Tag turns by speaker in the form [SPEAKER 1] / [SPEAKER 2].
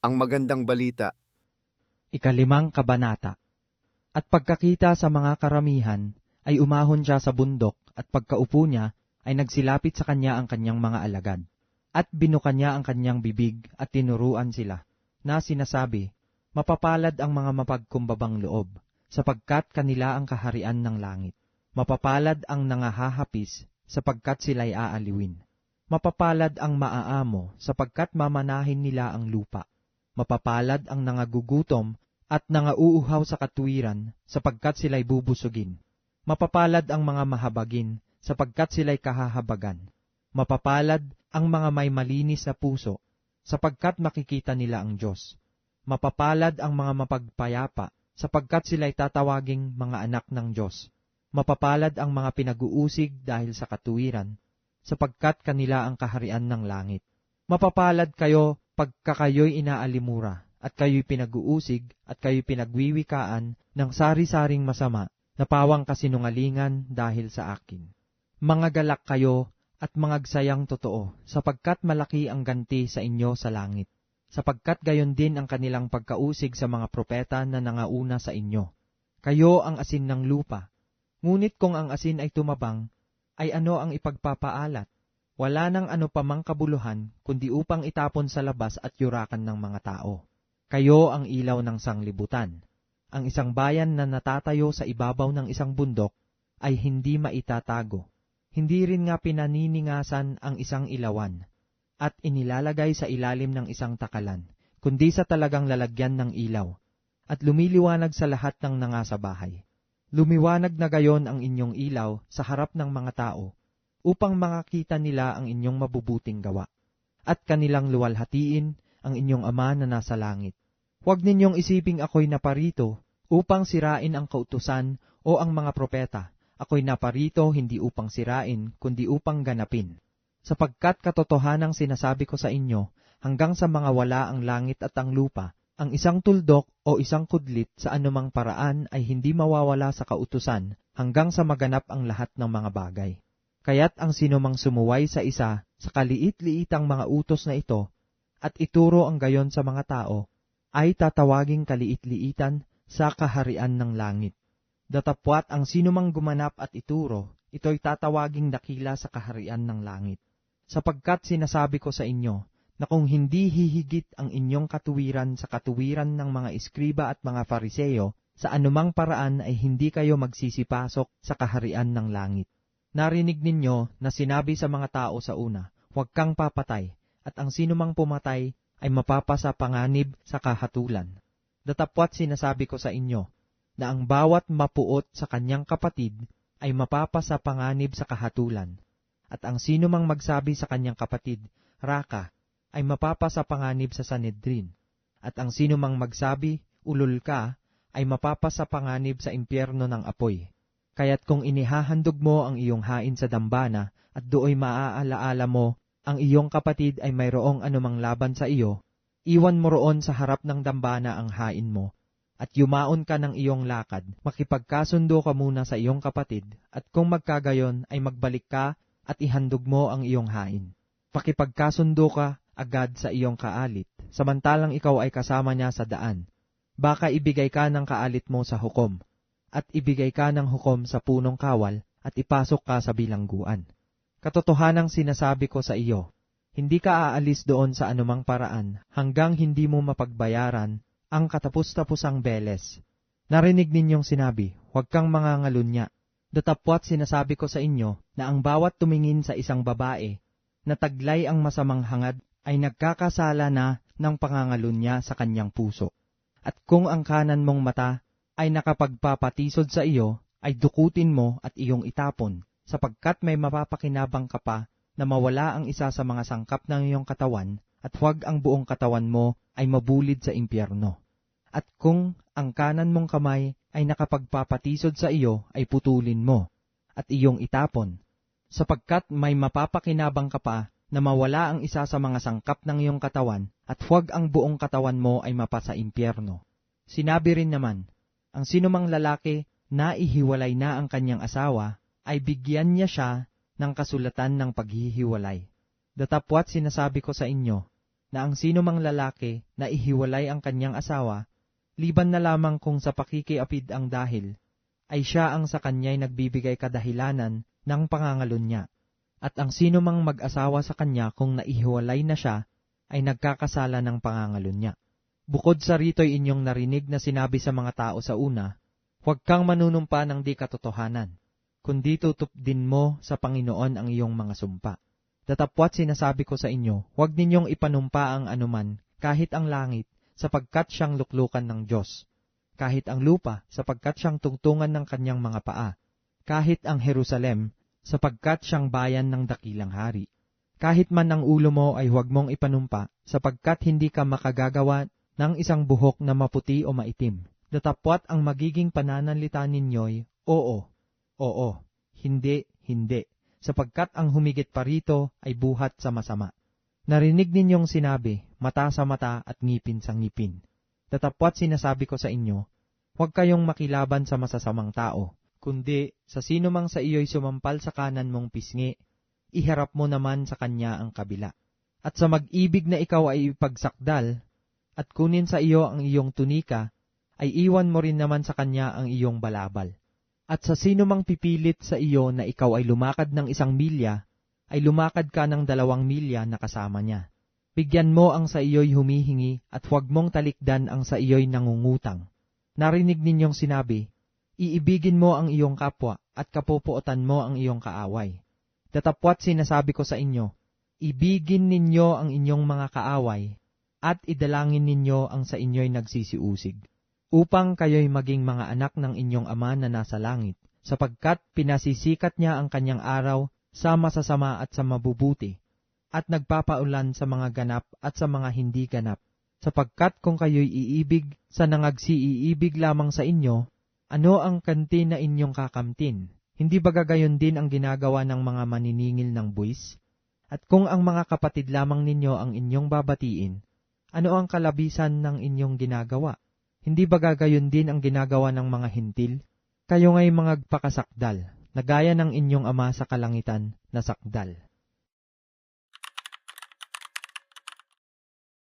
[SPEAKER 1] Ang magandang balita.
[SPEAKER 2] Ikalimang kabanata. At pagkakita sa mga karamihan, ay umahon siya sa bundok, at pagkaupo niya, ay nagsilapit sa kanya ang kanyang mga alagad. At binuka niya ang kanyang bibig, at tinuruan sila, na sinasabi, mapapalad ang mga mapagkumbabang loob, sapagkat kanila ang kaharian ng langit. Mapapalad ang nangahahapis, sapagkat sila'y aaliwin. Mapapalad ang maaamo, sapagkat mamanahin nila ang lupa. Mapapalad ang nangagugutom, at nangauuhaw sa katuwiran, sapagkat sila'y bubusugin. Mapapalad ang mga mahabagin, sapagkat sila'y kahahabagan. Mapapalad ang mga may malinis na puso, sapagkat makikita nila ang Diyos. Mapapalad ang mga mapagpayapa, sapagkat sila'y tatawaging mga anak ng Diyos. Mapapalad ang mga pinag-uusig dahil sa katuwiran, sapagkat kanila ang kaharian ng langit. Mapapalad kayo pagka kayo'y inaalimura, at kayo'y pinag-uusig, at kayo'y pinagwiwikaan ng sari-saring masama, na pawang kasinungalingan dahil sa akin. Mga galak kayo, at mangagsayang totoo, sapagkat malaki ang ganti sa inyo sa langit. Sapagkat gayon din ang kanilang pagkausig sa mga propeta na nangauna sa inyo. Kayo ang asin ng lupa. Ngunit kung ang asin ay tumabang, ay ano ang ipagpapaalat? Wala nang ano pamang kabuluhan, kundi upang itapon sa labas at yurakan ng mga tao. Kayo ang ilaw ng sanglibutan. Ang isang bayan na natatayo sa ibabaw ng isang bundok ay hindi maitatago. Hindi rin nga pinaniningasan ang isang ilawan at inilalagay sa ilalim ng isang takalan, kundi sa talagang lalagyan ng ilaw, at lumiliwanag sa lahat ng nangasabahay. Lumiwanag na gayon ang inyong ilaw sa harap ng mga tao, upang makakita nila ang inyong mabubuting gawa, at kanilang luwalhatiin ang inyong Ama na nasa langit. Huwag ninyong isiping ako'y naparito upang sirain ang kautusan o ang mga propeta. Ako'y naparito hindi upang sirain, kundi upang ganapin. Sapagkat katotohanang sinasabi ko sa inyo, hanggang sa mga wala ang langit at ang lupa, ang isang tuldok o isang kudlit sa anumang paraan ay hindi mawawala sa kautusan hanggang sa maganap ang lahat ng mga bagay. Kaya't ang sinumang sumuway sa isa sa kaliit-liitang mga utos na ito at ituro ang gayon sa mga tao, ay tatawaging kaliit-liitan sa kaharian ng langit. Datapwat ang sinumang gumanap at ituro, ito'y tatawaging dakila sa kaharian ng langit. Sapagkat sinasabi ko sa inyo, na kung hindi hihigit ang inyong katuwiran sa katuwiran ng mga iskriba at mga fariseyo, sa anumang paraan ay hindi kayo magsisipasok sa kaharian ng langit. Narinig ninyo na sinabi sa mga tao sa una, huwag kang papatay, at ang sinumang pumatay ay mapapasa panganib sa kahatulan. Datapwat sinasabi ko sa inyo, na ang bawat mapuot sa kanyang kapatid ay mapapasa panganib sa kahatulan, at ang sinumang magsabi sa kanyang kapatid, Raka, ay mapapasa panganib sa Sanhedrin, at ang sinumang magsabi, ulol ka, ay mapapasa panganib sa impyerno ng apoy. Kaya't kung inihahandog mo ang iyong hain sa dambana, at dooy maaalaala mo, ang iyong kapatid ay mayroong anumang laban sa iyo, iwan mo roon sa harap ng dambana ang hain mo, at yumaon ka ng iyong lakad, makipagkasundo ka muna sa iyong kapatid, at kung magkagayon ay magbalik ka at ihandog mo ang iyong hain. Pakipagkasundo ka agad sa iyong kaalit, samantalang ikaw ay kasama niya sa daan. Baka ibigay ka ng kaalit mo sa hukom, at ibigay ka ng hukom sa punong kawal, at ipasok ka sa bilangguan. Katotohanang sinasabi ko sa iyo, hindi ka aalis doon sa anumang paraan hanggang hindi mo mapagbayaran ang katapus-tapusang beles. Narinig ninyong sinabi, huwag kang mangangalunya. Datapwat sinasabi ko sa inyo na ang bawat tumingin sa isang babae na taglay ang masamang hangad ay nagkakasala na ng pangangalunya sa kanyang puso. At kung ang kanan mong mata ay nakapagpapatisod sa iyo, ay dukutin mo at iyong itapon, sapagkat may mapapakinabang ka pa na mawala ang isa sa mga sangkap ng iyong katawan, at huwag ang buong katawan mo ay mabulid sa impyerno. At kung ang kanan mong kamay ay nakapagpapatisod sa iyo, ay putulin mo, at iyong itapon, sapagkat may mapapakinabang ka pa na mawala ang isa sa mga sangkap ng iyong katawan, at huwag ang buong katawan mo ay mapasa impyerno. Sinabi rin naman, ang sinumang lalaki na ihiwalay na ang kanyang asawa, ay bigyan niya siya ng kasulatan ng paghihiwalay. Datapwat sinasabi ko sa inyo, na ang sino mang lalaki na ihiwalay ang kanyang asawa, liban na lamang kung sa pakikiapid ang dahil, ay siya ang sa kanya'y nagbibigay kadahilanan ng pangangalun niya. At ang sino mang mag-asawa sa kanya kung naihiwalay na siya, ay nagkakasala ng pangangalun niya. Bukod sa rito'y inyong narinig na sinabi sa mga tao sa una, huwag kang manunumpa ng di katotohanan, kundi tutupdin mo sa Panginoon ang iyong mga sumpa. Datapwat sinasabi ko sa inyo, huwag ninyong ipanumpa ang anuman, kahit ang langit, sapagkat siyang luklukan ng Diyos, kahit ang lupa, sapagkat siyang tungtungan ng kanyang mga paa, kahit ang Jerusalem, sapagkat siyang bayan ng dakilang hari. Kahit man ang ulo mo ay huwag mong ipanumpa, sapagkat hindi ka makagagawa ng isang buhok na maputi o maitim. Datapwat ang magiging pananalita ninyo'y, oo, oo, hindi, hindi, sapagkat ang humigit pa rito ay buhat sa masama. Narinig ninyong sinabi, mata sa mata at ngipin sa ngipin. Datapwat sinasabi ko sa inyo, huwag kayong makilaban sa masasamang tao, kundi sa sino mang sa iyo'y sumampal sa kanan mong pisngi, iharap mo naman sa kanya ang kabila. At sa mag-ibig na ikaw ay ipagsakdal, at kunin sa iyo ang iyong tunika, ay iwan mo rin naman sa kanya ang iyong balabal. At sa sino mang pipilit sa iyo na ikaw ay lumakad ng 1 milya, ay lumakad ka ng 2 milya na kasama niya. Bigyan mo ang sa iyo'y humihingi, at huwag mong talikdan ang sa iyo'y nangungutang. Narinig ninyong sinabi, iibigin mo ang iyong kapwa, at kapupuotan mo ang iyong kaaway. Datapwat sinasabi ko sa inyo, ibigin ninyo ang inyong mga kaaway, at idalangin ninyo ang sa inyo'y nagsisiusig, upang kayo'y maging mga anak ng inyong Ama na nasa langit, sapagkat pinasisikat niya ang kanyang araw sa masasama at sa mabubuti, at nagpapaulan sa mga ganap at sa mga hindi ganap, sapagkat kung kayo'y iibig sa nangagsiiibig lamang sa inyo, ano ang kanti na inyong kakamtin? Hindi ba gagayon din ang ginagawa ng mga maniningil ng buwis? At kung ang mga kapatid lamang ninyo ang inyong babatiin, ano ang kalabisan ng inyong ginagawa? Hindi ba gagayon din ang ginagawa ng mga hintil? Kayo nga'y mga pakasakdal, na gaya ng inyong Ama sa kalangitan na sakdal.